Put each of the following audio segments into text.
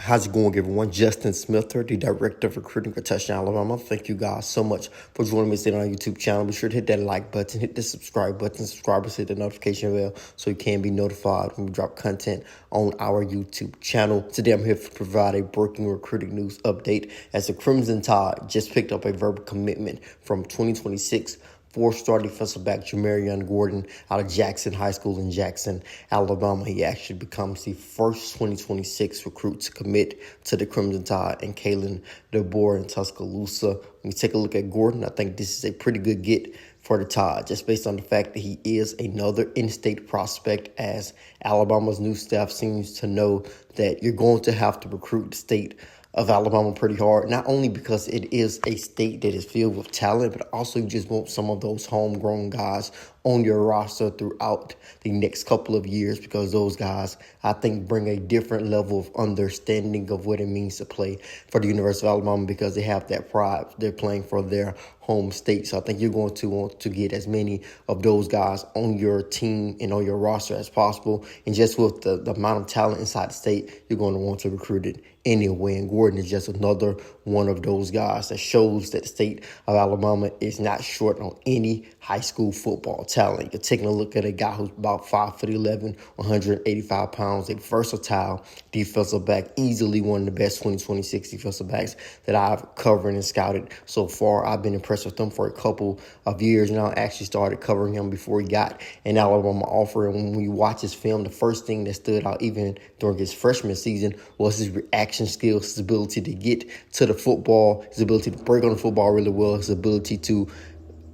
How's it going, everyone? Justin Smith, the Director of Recruiting for Touchdown Alabama. Thank you guys so much for joining me today on our YouTube channel. Be sure to hit that like button, hit the subscribe button, subscribers, hit the notification bell so you can be notified when we drop content on our YouTube channel. Today, I'm here to provide a breaking recruiting news update as the Crimson Tide just picked up a verbal commitment from 2026 four-star defensive back Jamarrion Gordon out of Jackson High School in Jackson, Alabama. He actually becomes the first 2026 recruit to commit to the Crimson Tide and Kalen DeBoer in Tuscaloosa. When you take a look at Gordon, I think this is a pretty good get for the Tide, just based on the fact that he is another in-state prospect, as Alabama's new staff seems to know that you're going to have to recruit the state of Alabama pretty hard, not only because it is a state that is filled with talent, but also you just want some of those homegrown guys on your roster throughout the next couple of years, because those guys, I think, bring a different level of understanding of what it means to play for the University of Alabama, because they have that pride. They're playing for their home state. So I think you're going to want to get as many of those guys on your team and on your roster as possible. And just with the amount of talent inside the state, you're going to want to recruit it anyway. And Gordon is just another one of those guys that shows that the state of Alabama is not short on any high school football talent. You're taking a look at a guy who's about 5'11", 185 pounds, a versatile defensive back, easily one of the best 2026 defensive backs that I've covered and scouted so far. I've been impressed with him for a couple of years now. I actually started covering him before he got an Alabama offer. And when we watch his film, the first thing that stood out even during his freshman season was his reaction skills, his ability to get to the football, his ability to break on the football really well, his ability to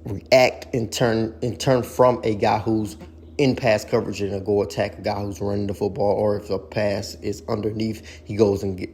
react and turn from a guy who's in pass coverage and go attack a guy who's running the football, or if a pass is underneath, he goes and get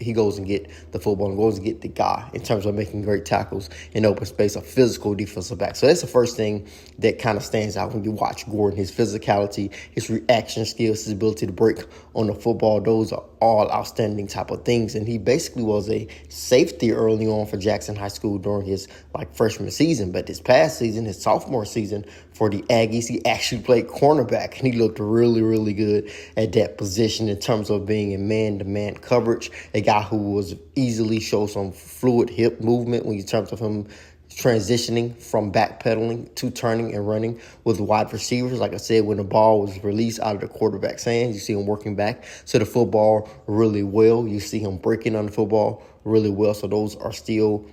the football and goes and get the guy, in terms of making great tackles in open space, a physical defensive back. So that's the first thing that kind of stands out when you watch Gordon: his physicality, his reaction skills, his ability to break on the football. Those are all outstanding type of things. And he basically was a safety early on for Jackson High School during his freshman season, but this past season, his sophomore season for the Aggies, he actually played cornerback, and he looked really, really good at that position in terms of being in man-to-man coverage. A guy who was easily show some fluid hip movement in terms of him transitioning from backpedaling to turning and running with wide receivers. Like I said, when the ball was released out of the quarterback's hands, you see him working back to the football really well. You see him breaking on the football really well. So those are still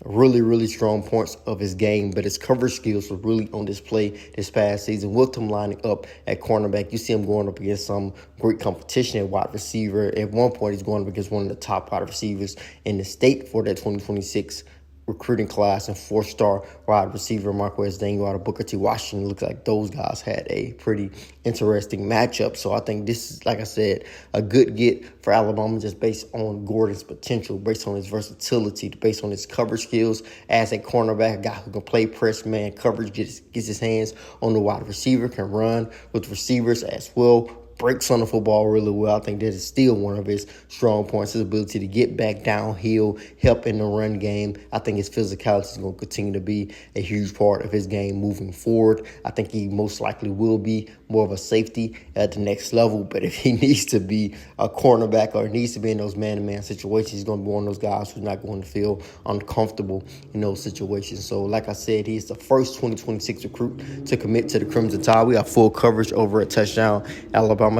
really, really strong points of his game, but his coverage skills were really on display this past season with him lining up at cornerback. You see him going up against some great competition at wide receiver. At one point, he's going up against one of the top wide receivers in the state for that 2026 recruiting class, and four-star wide receiver Marquez Daniel out of Booker T. Washington. Looks like those guys had a pretty interesting matchup. So I think this is, like I said, a good get for Alabama, just based on Gordon's potential, based on his versatility, based on his coverage skills as a cornerback, a guy who can play press man coverage, gets his hands on the wide receiver, can run with receivers as well, breaks on the football really well. I think that is still one of his strong points, his ability to get back downhill, help in the run game. I think his physicality is going to continue to be a huge part of his game moving forward. I think he most likely will be more of a safety at the next level, but if he needs to be a cornerback or needs to be in those man-to-man situations, he's going to be one of those guys who's not going to feel uncomfortable in those situations. So like I said, he's the first 2026 recruit to commit to the Crimson Tide. We have full coverage over at touchdownalabama.com.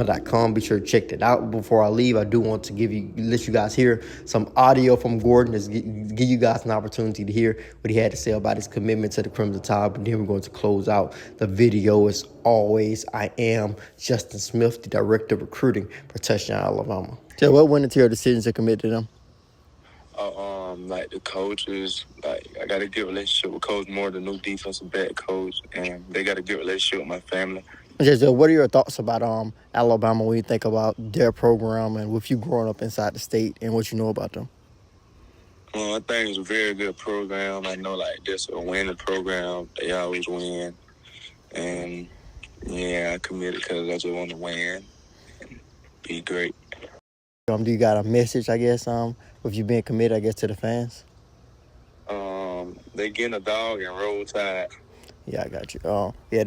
Be sure to check that out. Before I leave, I do want to let you guys hear some audio from Gordon, to give you guys an opportunity to hear what he had to say about his commitment to the Crimson Tide. But then we're going to close out the video. As always, I am Justin Smith, the Director of Recruiting for Touchdown Alabama. So what went into your decision to commit to them? The coaches, I got a good relationship with Coach Moore, the new defensive back coach, and they got a good relationship with my family. Okay, so what are your thoughts about Alabama when you think about their program and with you growing up inside the state and what you know about them? Well, I think it's a very good program. I know, this a winning program. They always win. And, yeah, I committed because I just want to win and be great. Do you got a message, I guess, with you being committed, I guess, to the fans? They getting a dog and roll tide. Yeah, I got you. Yeah,